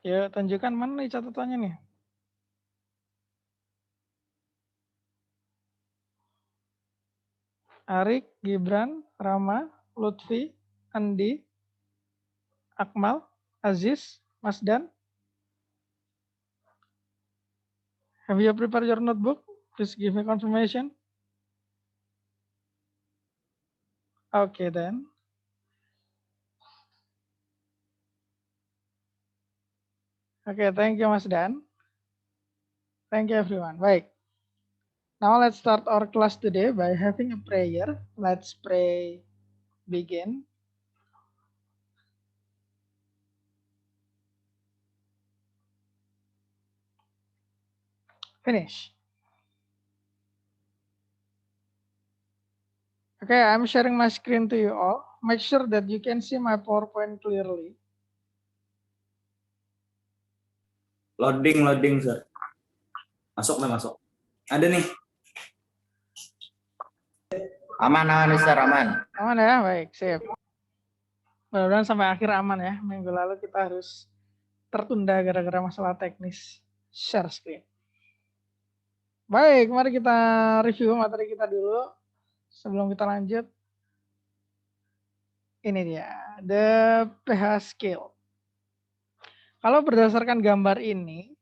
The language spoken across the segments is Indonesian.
Yuk, tunjukkan mana nih catatannya nih. Arik, Gibran, Rama, Lutfi, Andi, Akmal, Aziz, Masdan. Have you prepared your notebook? Please give me confirmation. Okay then. Okay, thank you Mas Dan. Thank you everyone. Baik. Now let's start our class today by having a prayer. Let's pray. Begin. Finish. Okay, I'm sharing my screen to you all. Make sure that you can see my PowerPoint clearly. Loading, sir. Masuk. Ada nih. Aman, Mister, aman. Aman ya, baik, sip. Mudah-mudahan sampai akhir aman ya. Minggu lalu kita harus tertunda gara-gara masalah teknis share screen. Baik, mari kita review materi kita dulu. Sebelum kita lanjut, ini dia, the pH scale. Kalau berdasarkan gambar ini,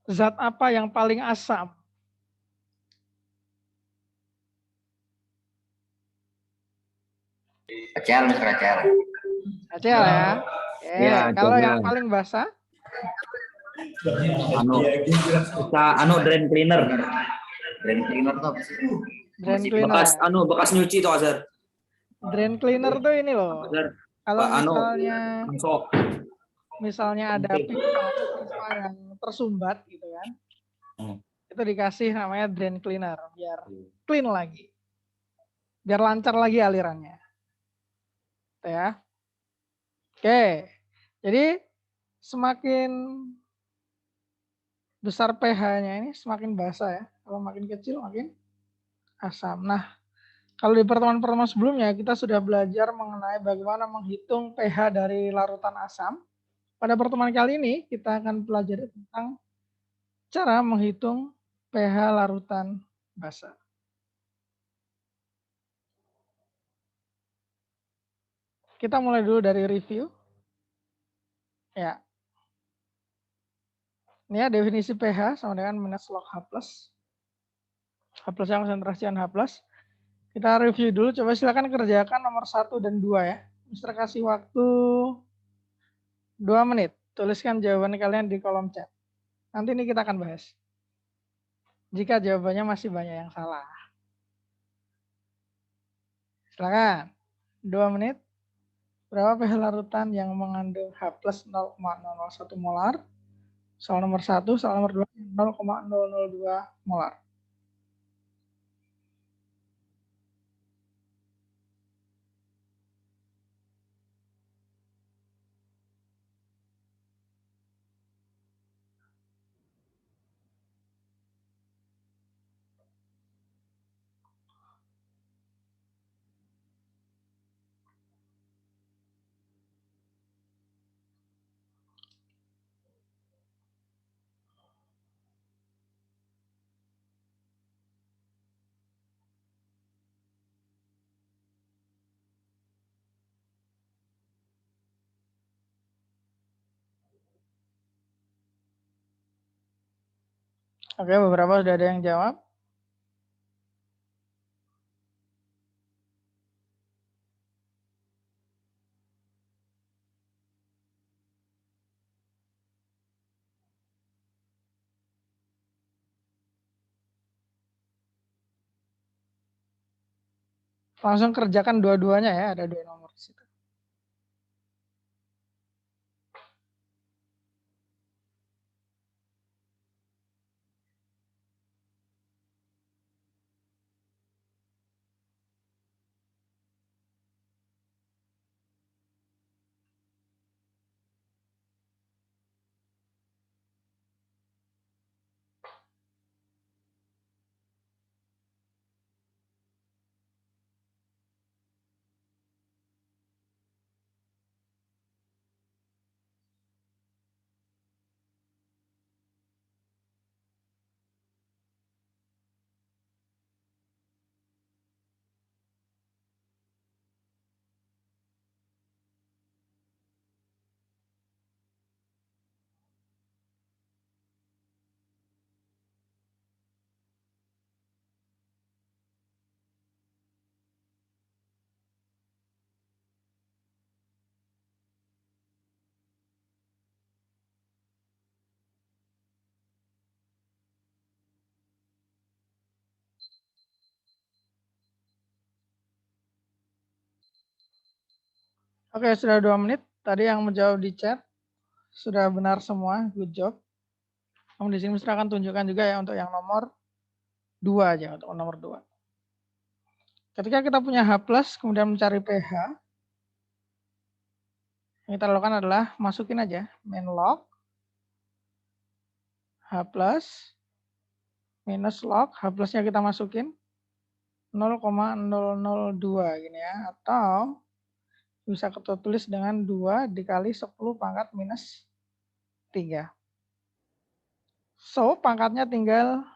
zat apa yang paling asam? Acel, Mister Acel. Acel ya. Iya, kalau coba. yang paling basah? Drain cleaner. Drain cleaner tuh apa sih? Drain cleaner. Bekas nyuci tuh, Azhar. Drain cleaner tuh ini loh. Kalau misalnya ada pipa yang tersumbat gitu kan. Itu dikasih namanya drain cleaner biar clean lagi. Biar lancar lagi alirannya. Gitu ya. Oke. Jadi semakin besar pH-nya ini semakin basah ya. Kalau makin kecil makin asam. Nah, kalau di pertemuan-pertemuan sebelumnya kita sudah belajar mengenai bagaimana menghitung pH dari larutan asam. Pada pertemuan kali ini kita akan pelajari tentang cara menghitung pH larutan basa. Kita mulai dulu dari review. Ya. Ini ya definisi pH sama dengan minus log H+. H+ yang konsentrasian H+. Kita review dulu, coba silakan kerjakan nomor 1 dan 2 ya. Mister kasih waktu 2 menit. Tuliskan jawaban kalian di kolom chat. Nanti ini kita akan bahas. Jika jawabannya masih banyak yang salah. Silakan. 2 menit. Berapa pH larutan yang mengandung H+ 0,001 molar? Soal nomor 1, soal nomor 2 0,002 molar. Oke, beberapa sudah ada yang jawab. Langsung kerjakan dua-duanya ya, ada 2 nomor di situ. Oke, sudah 2 menit. Tadi yang menjawab di chat sudah benar semua, good job. Di sini Mister akan tunjukkan juga ya untuk yang nomor 2 aja, untuk nomor 2. Ketika kita punya H+, kemudian mencari pH, yang kita lakukan adalah masukin aja main log H+, minus log, H+-nya kita masukin 0,002 gini ya, atau bisa kita tulis dengan 2 dikali 10 pangkat minus 3. So, pangkatnya tinggal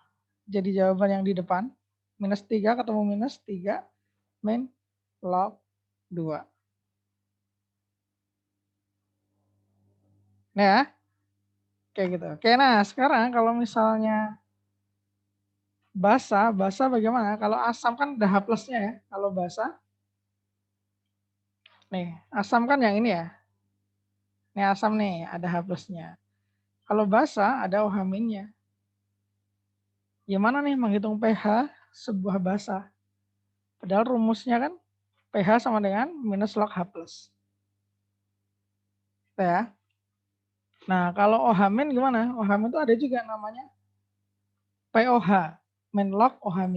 jadi jawaban yang di depan. Minus 3 ketemu minus 3 min log 2. Nah ya, kayak gitu. Oke, nah sekarang kalau misalnya basa bagaimana? Kalau asam kan ada H+-nya ya. Kalau basa, nih asam kan yang ini ya. Ini asam nih, ada H+-nya. Kalau basa ada OH-nya. Gimana nih menghitung pH sebuah basa? Padahal rumusnya kan pH sama dengan minus log H+. Ya. Nah, kalau OH- gimana? OH- itu ada juga namanya POH, min log OH-.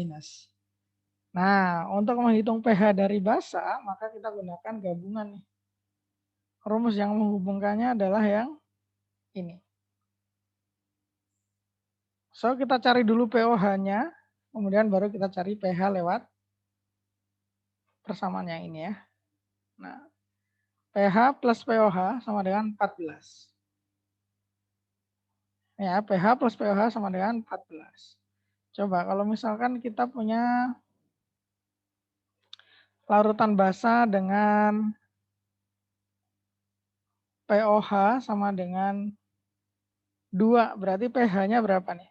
Nah, untuk menghitung pH dari basa, maka kita gunakan gabungan nih. Rumus yang menghubungkannya adalah yang ini. So, kita cari dulu POH-nya, kemudian baru kita cari pH lewat persamaan yang ini ya. Nah, pH plus POH sama dengan 14. Ya, pH plus POH sama dengan 14. Coba kalau misalkan kita punya larutan basa dengan POH sama dengan 2, berarti pH-nya berapa nih?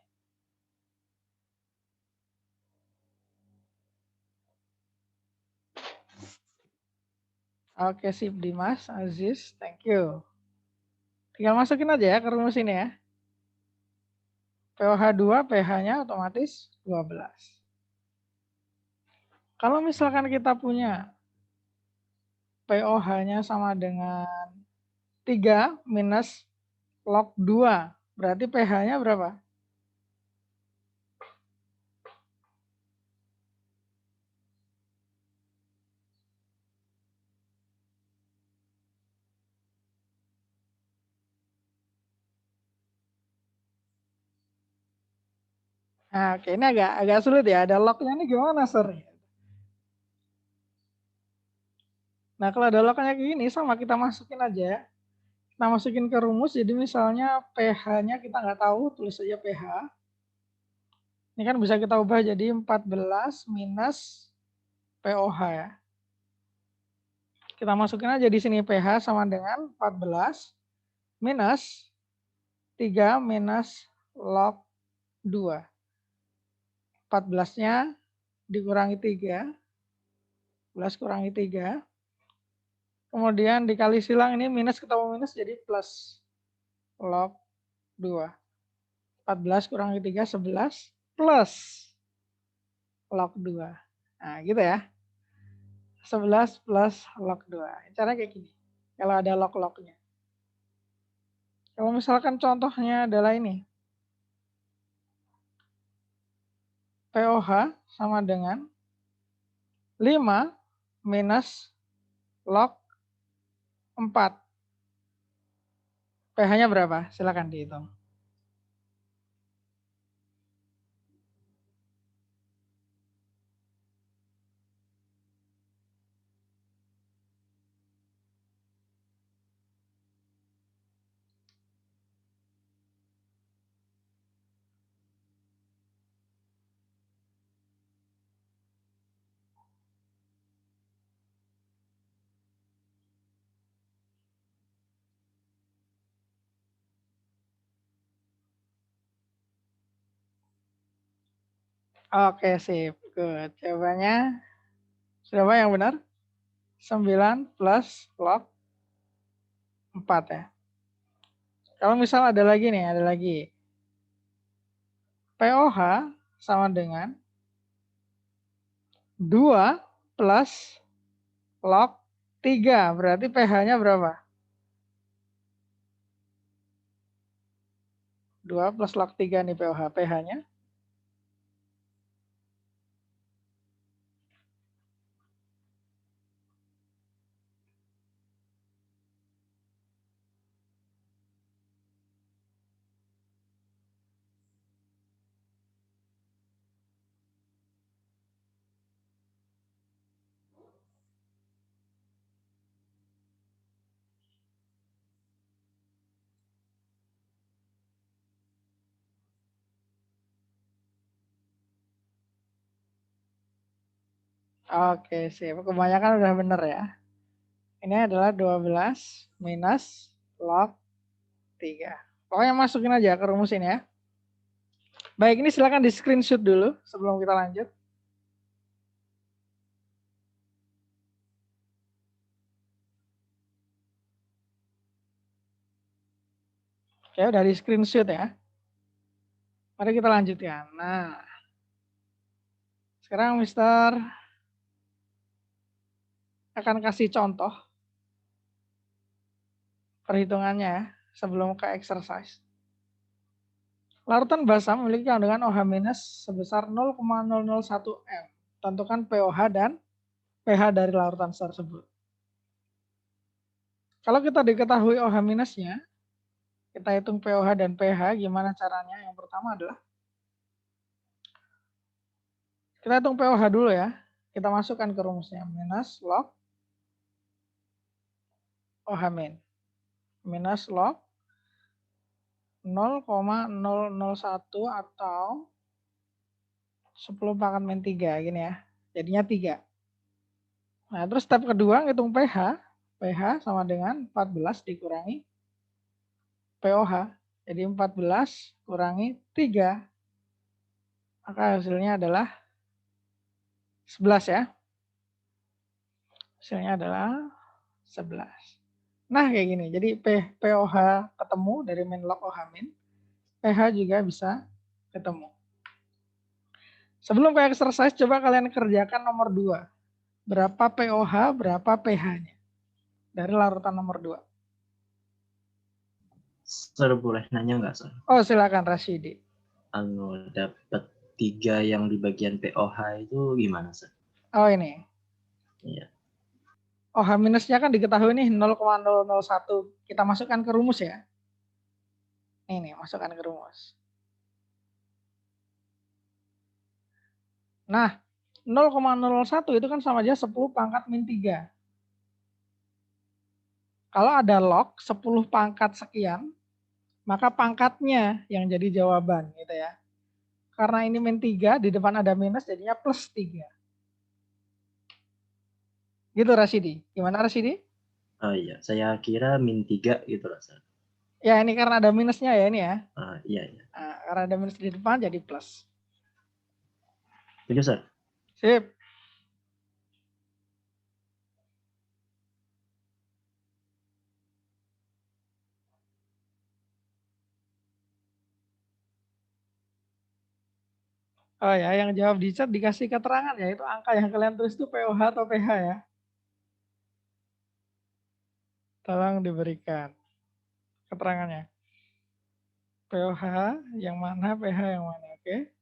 Oke, sip Dimas, Aziz, thank you. Tinggal masukin aja ya ke rumus ini ya. POH 2, pH-nya otomatis 12. Kalau misalkan kita punya POH-nya sama dengan 3 minus log 2, berarti pH-nya berapa? Nah, oke, ini agak sulit ya. Ada lognya ini gimana, Sir? Nah, kalau ada lognya kayak gini, sama kita masukin aja. Kita masukin ke rumus, jadi misalnya pH-nya kita nggak tahu, tulis aja pH. Ini kan bisa kita ubah jadi 14 minus POH ya. Kita masukin aja di sini pH sama dengan 14 minus 3 minus log 2. 14-nya dikurangi 3, 14 kurangi 3. Kemudian dikali silang ini minus ketemu minus jadi plus log 2. 14 kurangi 3, 11 plus log 2. Nah gitu ya. 11 plus log 2. Caranya kayak gini. Kalau ada log-lognya. Kalau misalkan contohnya adalah ini. POH sama dengan 5 minus log 4. pH-nya berapa? Silakan dihitung. Oke, sip. Good. Jawabannya sudah apa yang benar? 9 plus log 4 ya. Kalau misal ada lagi nih, ada lagi. POH sama dengan 2 plus log 3, berarti pH-nya berapa? 2 plus log 3 nih pH-nya. Oke, sip. Kebanyakan udah bener ya. Ini adalah 12 minus log 3. Pokoknya masukin aja ke rumus ini ya. Baik, ini silakan di screenshot dulu sebelum kita lanjut. Oke, udah di screenshot ya. Mari kita lanjutkan. Nah, sekarang Mister akan kasih contoh perhitungannya ya, sebelum ke exercise. Larutan basa memiliki kandungan OH- sebesar 0,001 M. Tentukan pOH dan pH dari larutan tersebut. Kalau kita diketahui OH-nya, kita hitung pOH dan pH. Gimana caranya? Yang pertama adalah kita hitung pOH dulu ya. Kita masukkan ke rumusnya. Minus log OH- minus log 0,001 atau 10 pangkat min 3 gini ya. Jadinya 3. Nah, terus step kedua ngitung pH. pH sama dengan 14 dikurangi pOH. Jadi 14 kurangi 3. Maka hasilnya adalah 11 ya. Hasilnya adalah 11. Nah, kayak gini. Jadi pOH ketemu dari min log OH-. pH juga bisa ketemu. Sebelum ke exercise, coba kalian kerjakan nomor 2. Berapa pOH, berapa pH-nya? Dari larutan nomor 2. Sir, boleh nanya nggak, Sir? Oh, silakan Rashidi. Dapat 3 yang di bagian pOH itu gimana, Sir? Oh, ini. Iya. OH- kan diketahui nih 0,001. Kita masukkan ke rumus ya. Ini, masukkan ke rumus. Nah, 0,01 itu kan sama aja 10 pangkat min 3. Kalau ada log 10 pangkat sekian, maka pangkatnya yang jadi jawaban gitu ya. Karena ini min 3, di depan ada minus jadinya plus 3. Gitu Rashidi. Gimana Rashidi? Oh iya, saya kira min 3 gitu loh, Sir. Ya ini karena ada minusnya ya ini ya. Iya. Nah, karena ada minus di depan jadi plus. Thank you, Sir. Sip. Oh ya, yang jawab di chat dikasih keterangan ya, itu angka yang kalian tulis itu pOH atau pH ya. Tolong diberikan keterangannya. pOH yang mana, pH yang mana, oke?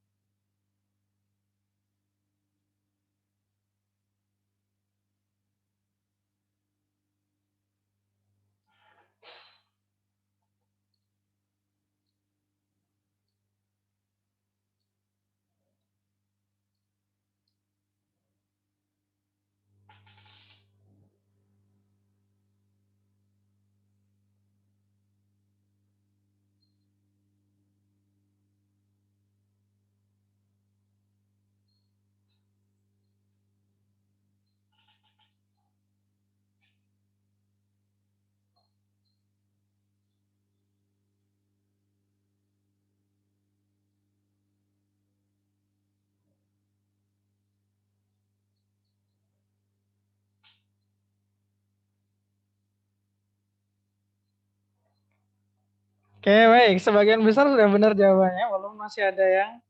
Oke, baik. Sebagian besar sudah benar jawabannya, walaupun masih ada yang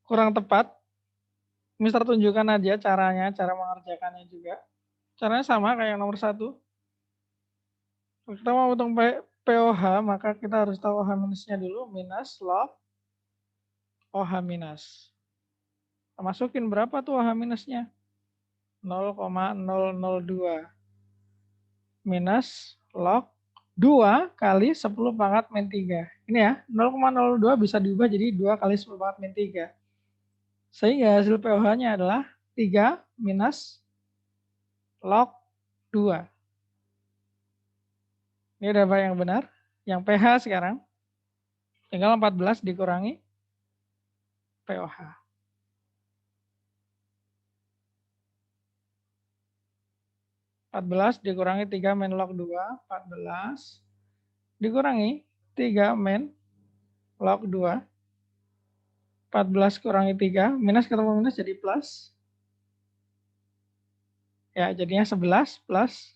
kurang tepat. Mister tunjukkan aja caranya, cara mengerjakannya juga. Caranya sama kayak yang nomor 1. Kalau kita mau hitung POH, maka kita harus tahu OH minusnya dulu, minus log OH minus. Kita masukin berapa tuh OH minusnya? 0,002 minus log 2 kali 10 pangkat min 3. Ini ya, 0,02 bisa diubah jadi 2 kali 10 pangkat min 3. Sehingga hasil POH-nya adalah 3 minus log 2. Ini ada yang benar. Yang pH sekarang tinggal 14 dikurangi POH. 14 dikurangi 3 min log 2, 14 dikurangi 3 min log 2, 14 kurangi 3, minus ketemu minus jadi plus. Ya, jadinya 11 plus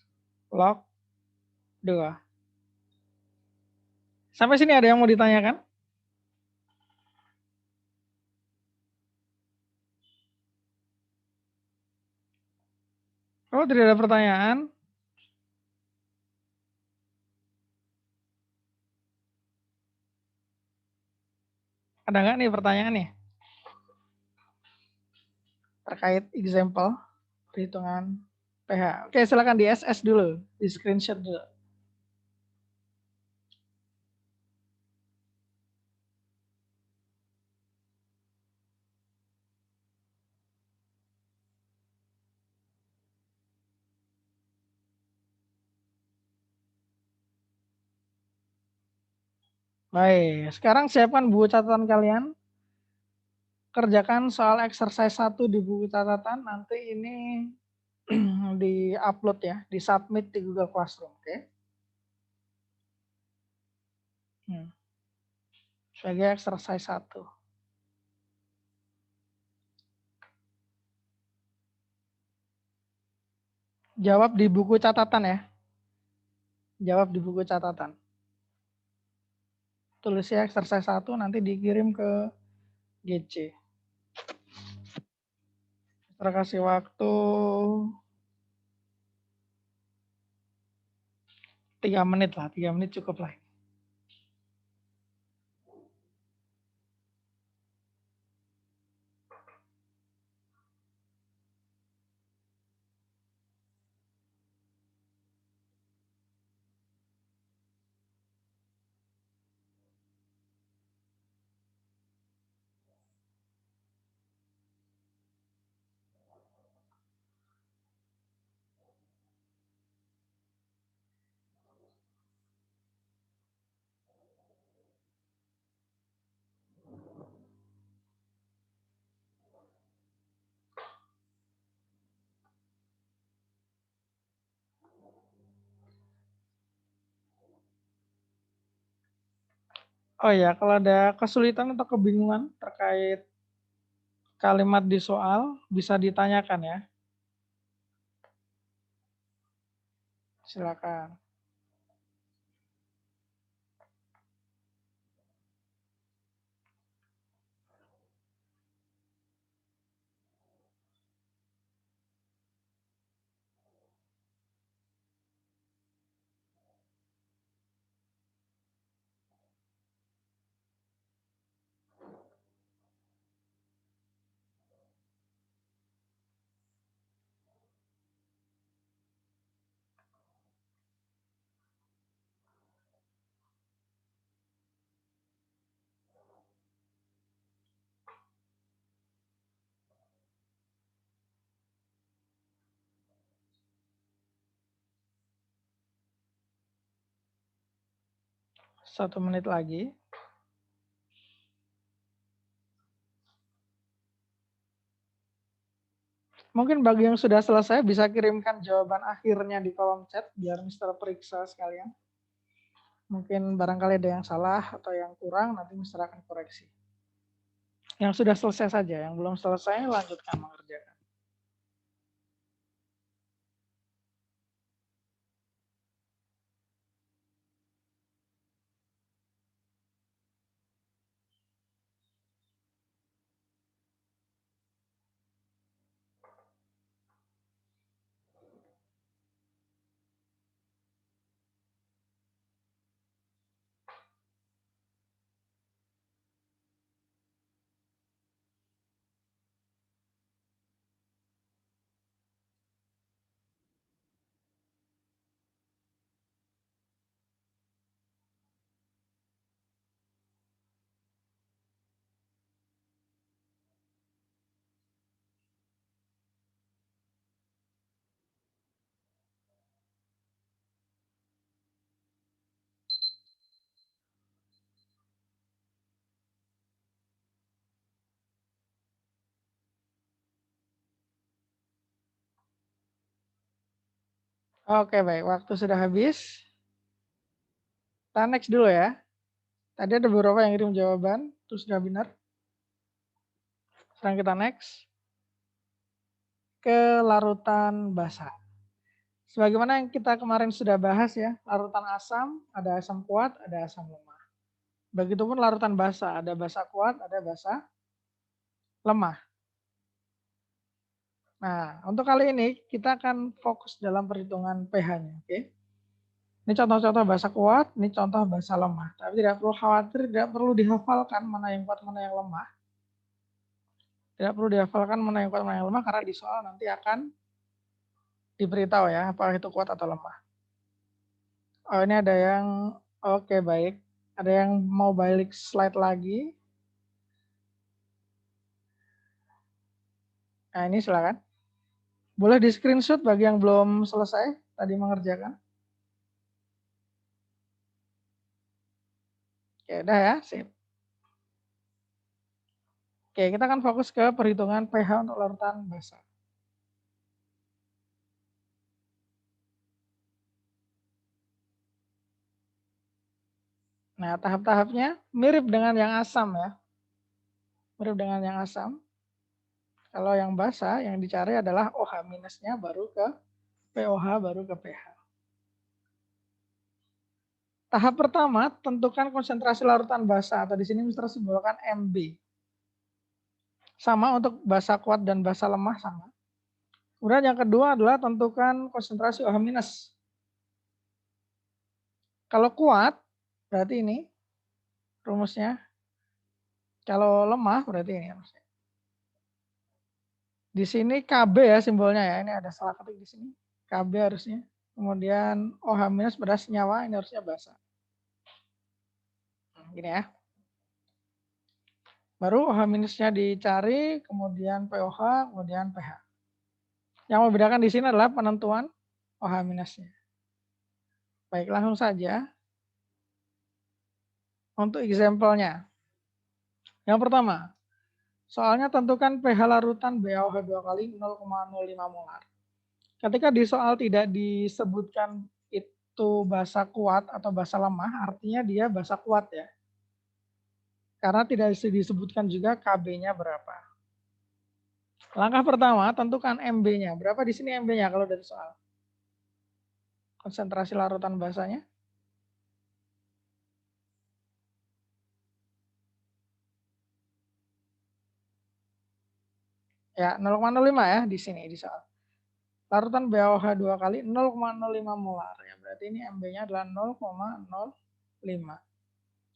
log 2. Sampai sini ada yang mau ditanyakan? Kalau tidak ada pertanyaan, ada nggak nih pertanyaan nih? Terkait example perhitungan pH. Oke, silakan di SS dulu, di screenshot dulu. Baik, sekarang siapkan buku catatan kalian. Kerjakan soal exercise 1 di buku catatan, nanti ini di-upload ya, di-submit di Google Classroom, oke? Sebagai exercise 1. Jawab di buku catatan ya. Jawab di buku catatan. Tulis ya exercise 1, nanti dikirim ke GC. Kita kasih waktu 3 menit lah, 3 menit cukup lah. Oh ya, kalau ada kesulitan atau kebingungan terkait kalimat di soal, bisa ditanyakan ya. Silakan. Satu menit lagi. Mungkin bagi yang sudah selesai bisa kirimkan jawaban akhirnya di kolom chat biar Mister periksa sekalian. Mungkin barangkali ada yang salah atau yang kurang, nanti Mister akan koreksi. Yang sudah selesai saja, yang belum selesai lanjutkan mengerjakan. Oke, baik. Waktu sudah habis. Kita next dulu ya. Tadi ada beberapa yang kirim jawaban, itu sudah benar. Sekarang kita next ke larutan basa. Sebagaimana yang kita kemarin sudah bahas ya, larutan asam, ada asam kuat, ada asam lemah. Begitupun larutan basa, ada basa kuat, ada basa lemah. Nah, untuk kali ini kita akan fokus dalam perhitungan pH-nya, oke? Ini contoh-contoh basa kuat, ini contoh basa lemah. Tapi tidak perlu khawatir, tidak perlu dihafalkan mana yang kuat, mana yang lemah. Tidak perlu dihafalkan mana yang kuat, mana yang lemah, karena di soal nanti akan diberitahu ya, apakah itu kuat atau lemah. Oh, ini ada yang, oke baik. Ada yang mau balik slide lagi. Nah, ini silakan. Boleh di screenshot bagi yang belum selesai tadi mengerjakan. Oke, udah ya, sip. Oke, kita akan fokus ke perhitungan pH untuk larutan basa. Nah, tahap-tahapnya mirip dengan yang asam ya. Mirip dengan yang asam. Kalau yang basa, yang dicari adalah OH minusnya baru ke POH baru ke pH. Tahap pertama, tentukan konsentrasi larutan basa atau di sini Mister simbolkan MB. Sama untuk basa kuat dan basa lemah sama. Kemudian yang kedua adalah tentukan konsentrasi OH minus. Kalau kuat, berarti ini rumusnya. Kalau lemah, berarti ini rumusnya. Di sini KB ya simbolnya ya. Ini ada salah ketik di sini. KB harusnya. Kemudian OH minus pada senyawa, ini harusnya basa. Gini ya. Baru OH minusnya dicari, kemudian POH, kemudian pH. Yang membedakan di sini adalah penentuan OH minusnya. Baik, langsung saja. Untuk example-nya. Yang pertama, soalnya tentukan pH larutan BaOH 2 kali 0,05 molar. Ketika di soal tidak disebutkan itu basa kuat atau basa lemah, artinya dia basa kuat ya. Karena tidak disebutkan juga KB-nya berapa. Langkah pertama, tentukan MB-nya. Berapa di sini MB-nya kalau dari soal? Konsentrasi larutan basanya. Ya, 0,05 ya di sini di soal. Larutan BaOH 2 kali 0,05 molar. Ya, berarti ini MB-nya adalah 0,05.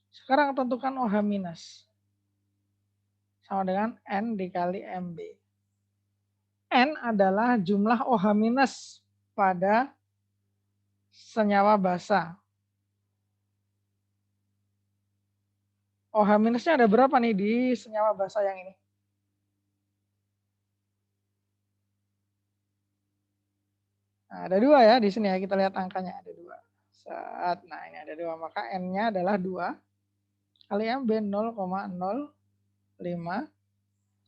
Sekarang tentukan OH minus. Sama dengan N dikali MB. N adalah jumlah OH minus pada senyawa basa. OH minusnya ada berapa nih di senyawa basa yang ini? Nah, ada 2 ya di sini ya, kita lihat angkanya ada 2. Nah ini ada 2, maka N-nya adalah 2 kali MB 0,05.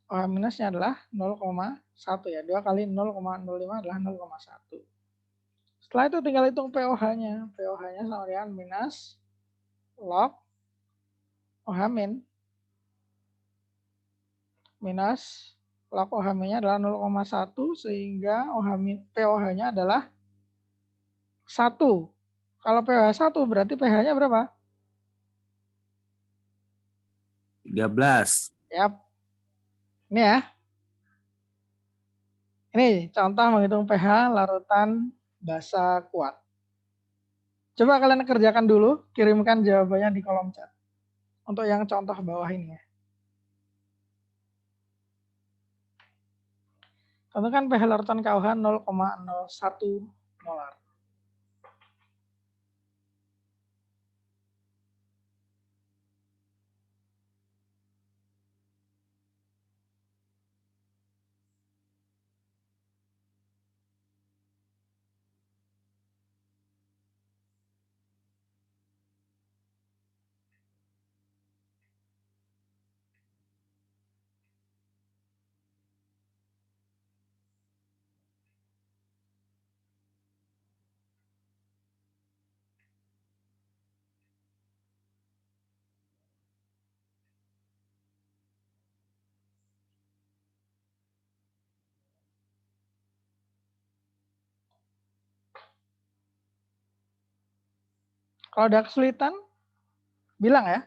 OH minusnya adalah 0,1 ya. 2 kali 0,05 adalah 0,1. Setelah itu tinggal hitung POH-nya. POH-nya sama dengan minus log OH min minus log OH min-nya adalah 0,1 sehingga POH-nya adalah 1. Kalau pH 1 berarti pH-nya berapa? 13. Yap. Ini ya. Ini contoh menghitung pH larutan basa kuat. Coba kalian kerjakan dulu, kirimkan jawabannya di kolom chat. Untuk yang contoh bawah ini ya. Tentukan pH larutan KOH 0,01 molar. Kalau ada kesulitan, bilang ya.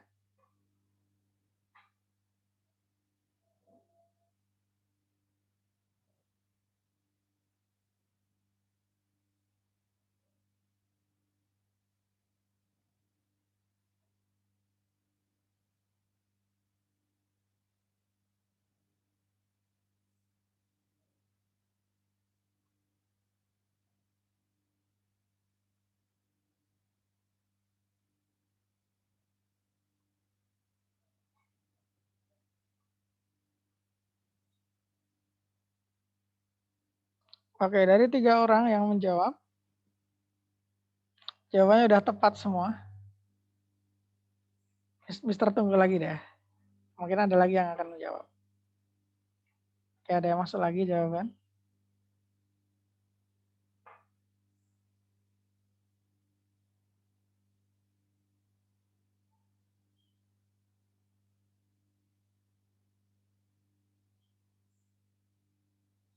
Oke, dari 3 orang yang menjawab, jawabannya udah tepat semua. Mister tunggu lagi deh. Mungkin ada lagi yang akan menjawab. Oke, ada yang masuk lagi jawaban.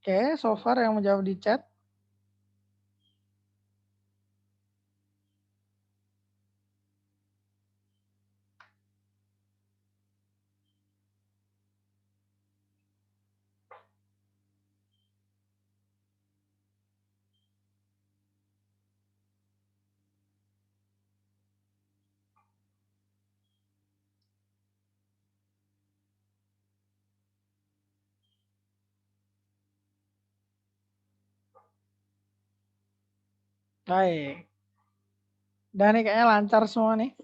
Oke, so far yang menjawab di chat. Baik. Dan ini kayaknya lancar semua nih.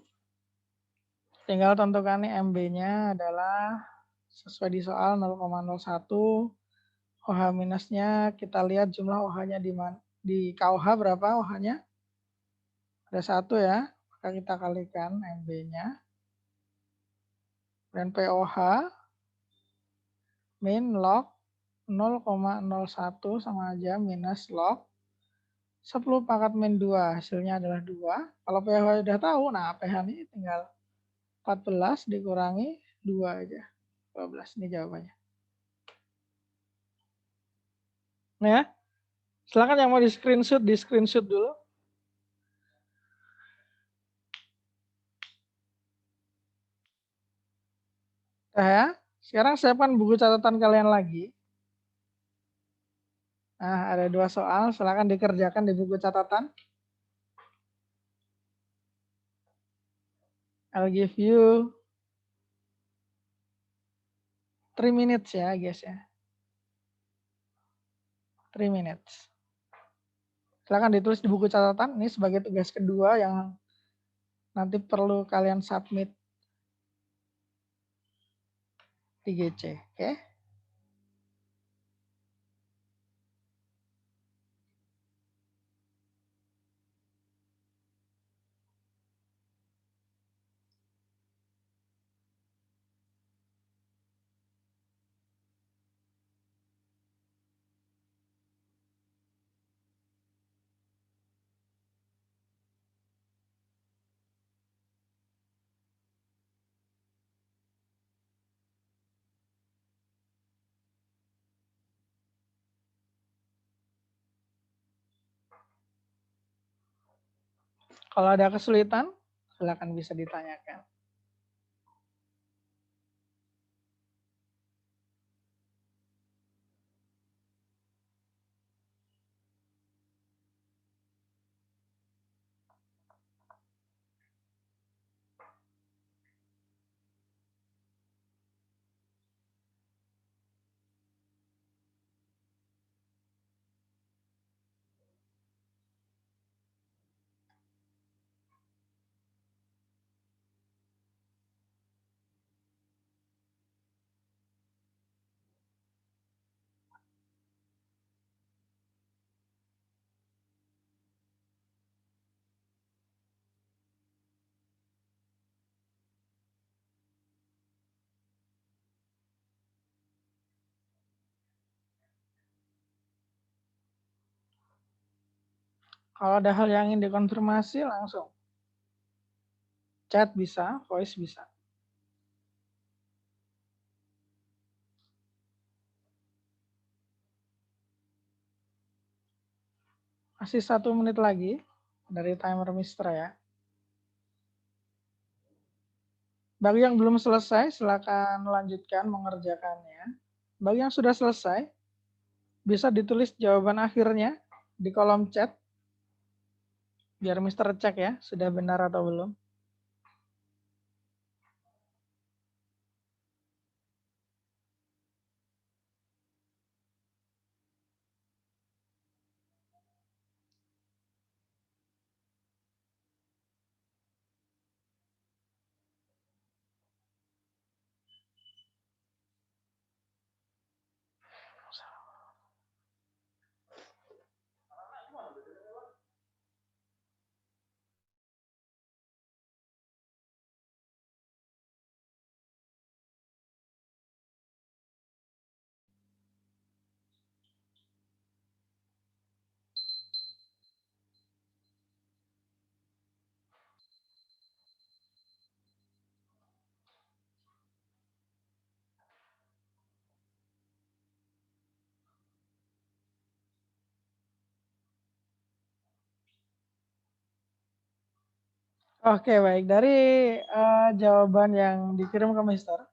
Tinggal tentukan nih MB-nya adalah sesuai di soal 0,01. OH minusnya kita lihat jumlah OH-nya di KOH berapa OH-nya? Ada 1 ya. Maka kita kalikan MB-nya. Dan POH min log 0,01 sama aja minus log 10 pangkat min 2. Hasilnya adalah 2. Kalau pH udah tahu, nah pH ini tinggal 14 dikurangi 2 aja. 12, ini jawabannya. Nah ya, silakan yang mau di screenshot dulu. Nah ya, sekarang siapkan buku catatan kalian lagi. Nah, ada 2 soal, silakan dikerjakan di buku catatan. I'll give you 3 minutes ya, guys ya. 3 minutes. Silakan ditulis di buku catatan. Ini sebagai tugas kedua yang nanti perlu kalian submit di GC. Oke? Kalau ada kesulitan, silakan bisa ditanyakan. Kalau ada hal yang ingin dikonfirmasi, langsung chat bisa, voice bisa. Masih 1 menit lagi dari timer Mister ya. Bagi yang belum selesai, silakan lanjutkan mengerjakannya. Bagi yang sudah selesai, bisa ditulis jawaban akhirnya di kolom chat. Biar Mister cek ya, sudah benar atau belum. Oke, baik. Dari jawaban yang dikirim ke Mister,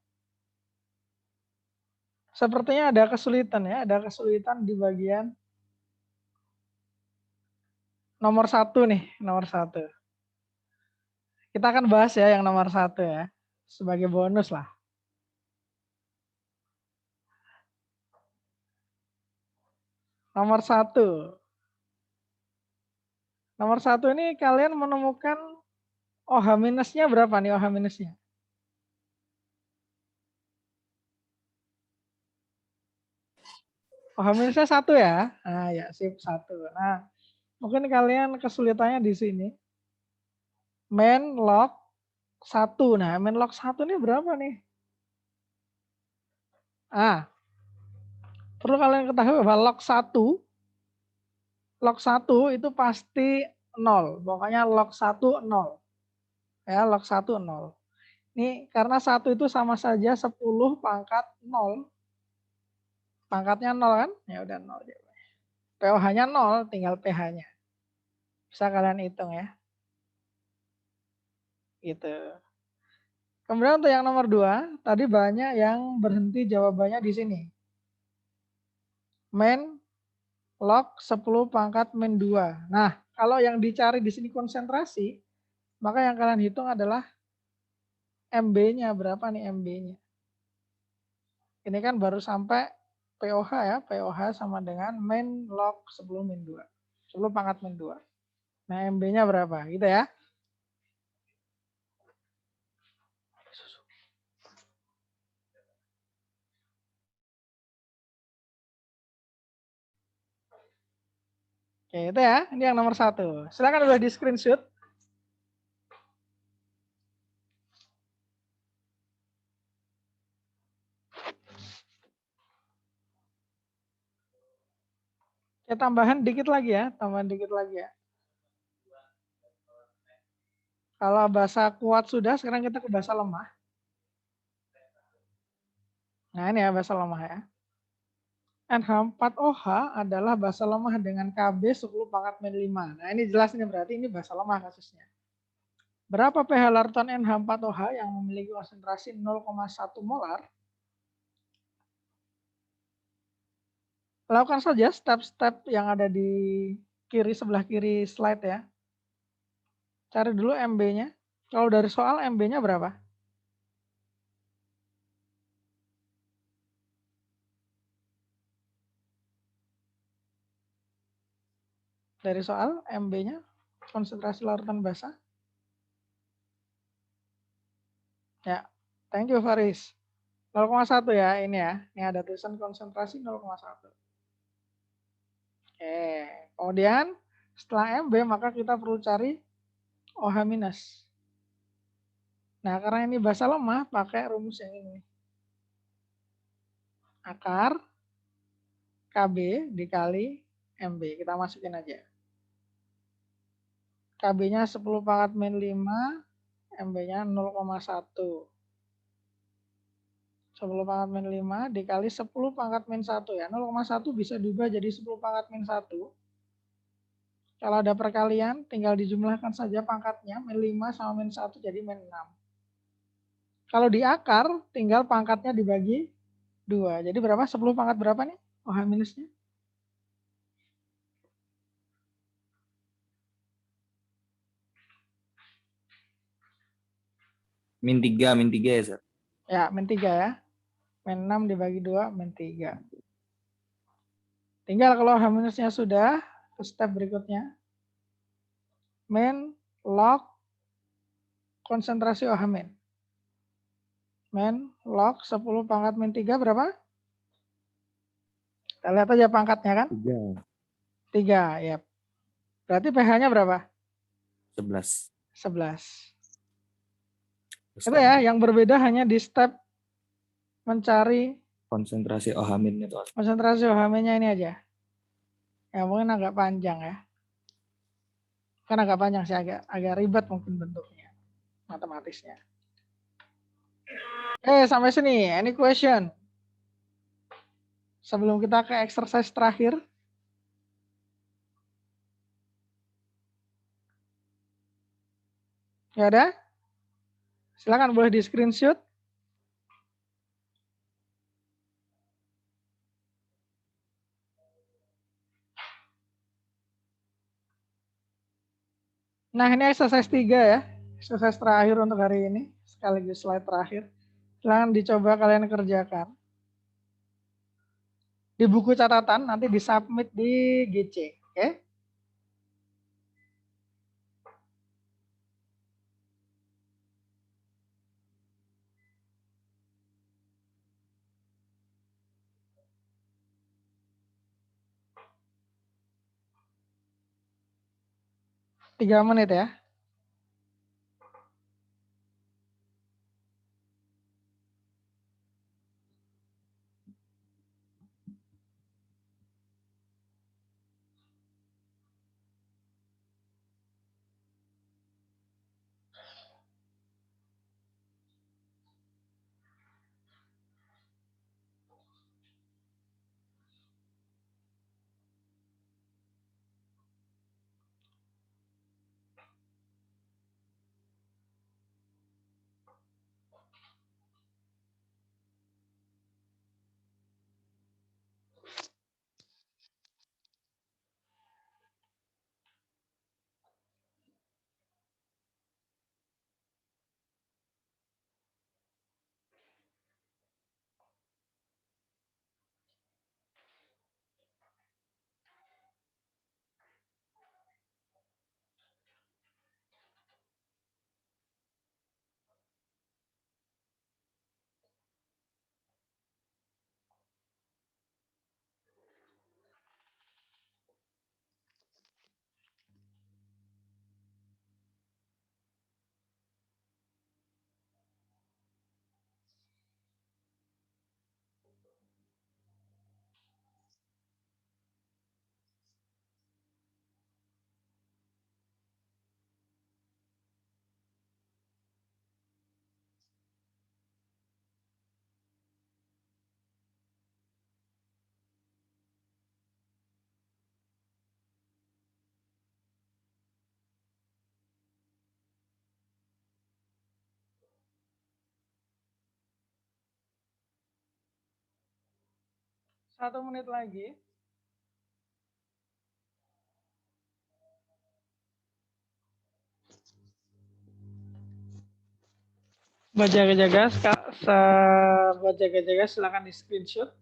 sepertinya ada kesulitan ya, ada kesulitan di bagian nomor 1 nih, nomor 1. Kita akan bahas ya yang nomor 1 ya, sebagai bonus lah. Nomor 1. Nomor 1 ini kalian menemukan OH minusnya berapa nih OH minusnya? OH minusnya 1 ya? Nah ya, sip 1. Nah, mungkin kalian kesulitannya di sini. Main log 1. Nah, main log 1 ini berapa nih? Perlu kalian ketahui bahwa log 1 itu pasti 0. Pokoknya log 1 0. Ya, log 1 0. Ini karena 1 itu sama saja 10 pangkat 0. Pangkatnya 0 kan? Ya udah 0. POH-nya 0, tinggal pH-nya. Bisa kalian hitung ya. Gitu. Kemudian untuk yang nomor 2, tadi banyak yang berhenti jawabannya di sini. Main log 10 pangkat min 2. Nah, kalau yang dicari di sini konsentrasi, maka yang kalian hitung adalah MB-nya. Berapa nih MB-nya? Ini kan baru sampai POH ya. POH sama dengan min log 10 min 2. 10 pangkat min 2. Nah, MB-nya berapa? Gitu ya. Oke, itu ya. Ini yang nomor 1. Silakan udah di screenshot. Ya, tambahan dikit lagi ya. Tambahan dikit lagi ya. Kalau bahasa kuat sudah, sekarang kita ke bahasa lemah. Nah, ini ya bahasa lemah ya. NH4OH adalah basa lemah dengan KB 10 pangkat min 5. Nah, ini jelas nih berarti ini basa lemah kasusnya. Berapa pH larutan NH4OH yang memiliki konsentrasi 0,1 molar? Lakukan saja step-step yang ada di kiri sebelah kiri slide ya. Cari dulu MB-nya. Kalau dari soal MB-nya berapa? Dari soal MB-nya konsentrasi larutan basa. Ya, thank you Faris. 0,1 ya ini ya. Ini ada tulisan konsentrasi 0,1. Oke, kemudian setelah MB maka kita perlu cari OH minus. Nah, karena ini basa lemah, pakai rumus yang ini. Akar KB dikali MB. Kita masukin aja. KB-nya 10 pangkat min 5, MB-nya 0,1. 10 pangkat min 5 dikali 10 pangkat min 1 ya. 0,1 bisa diubah jadi 10 pangkat min 1. Kalau ada perkalian, tinggal dijumlahkan saja pangkatnya. Min 5 sama min 1 jadi min 6. Kalau di akar, tinggal pangkatnya dibagi 2. Jadi berapa? 10 pangkat berapa nih? OH minusnya? min 3 ya, Sir. Ya, min 3 ya. Min 6 dibagi 2, min 3. Tinggal kalau OH minusnya sudah, ke step berikutnya. Min log konsentrasi OH min. Min log 10 pangkat min 3 berapa? Kita lihat aja pangkatnya kan? 3, ya. Berarti pH-nya berapa? 11. 11. Itu ya, yang berbeda hanya di step mencari Konsentrasi OH min itu. konsentrasi OH minnya ini aja. Ya mungkin agak panjang ya. Kan agak panjang sih, agak ribet mungkin bentuknya, matematisnya. Sampai sini, any question? Sebelum kita ke exercise terakhir. Ya ada? Silakan boleh di screenshot. Nah, ini exercise 3 ya. Exercise terakhir untuk hari ini. Sekaligus slide terakhir. Silakan dicoba kalian kerjakan. Di buku catatan, nanti disubmit di GC. Oke? 3 menit ya. Satu menit lagi. Buat jaga-jaga, buat jaga-jaga silakan di screenshot.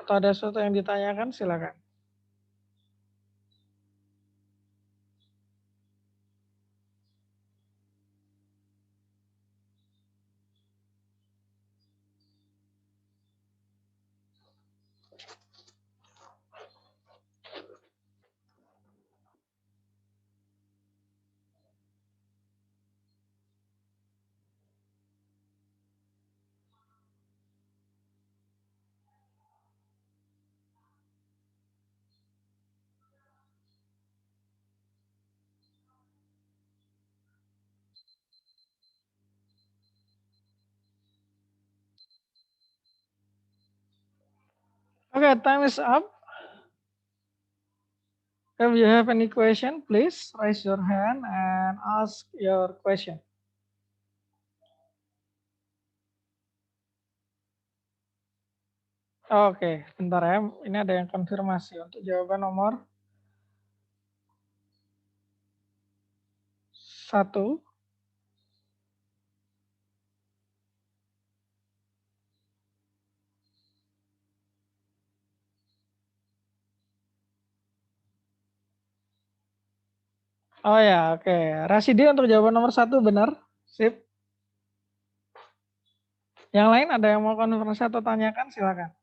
Atau ada sesuatu yang ditanyakan, silakan. Okay, time is up. If you have any question, please raise your hand and ask your question. Oke, bentar ya. Ini ada yang konfirmasi untuk jawaban nomor 1. Oh ya, oke. Rasidi untuk jawaban nomor 1 benar. Sip. Yang lain ada yang mau konfirmasi atau tanyakan, silakan.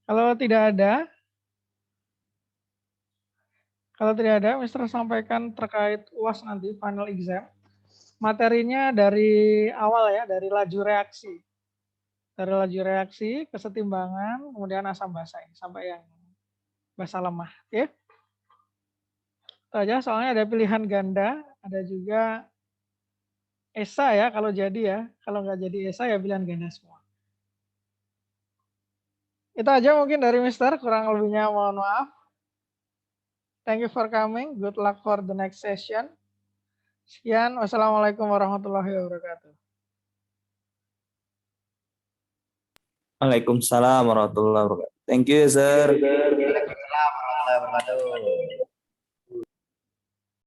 Kalau tidak ada, Mr. sampaikan terkait UAS nanti, final exam. Materinya dari awal ya, dari laju reaksi. Dari laju reaksi, kesetimbangan, kemudian asam basa ini, sampai yang basa lemah. Oke? Itu aja, soalnya ada pilihan ganda, ada juga ESA ya, kalau jadi ya. Kalau nggak jadi ESA ya pilihan ganda semua. Itu aja mungkin dari Mister, kurang lebihnya mohon maaf. Thank you for coming, good luck for the next session. Sekian, wassalamualaikum warahmatullahi wabarakatuh. Waalaikumsalam warahmatullahi wabarakatuh. Thank you, sir. Waalaikumsalam warahmatullahi wabarakatuh.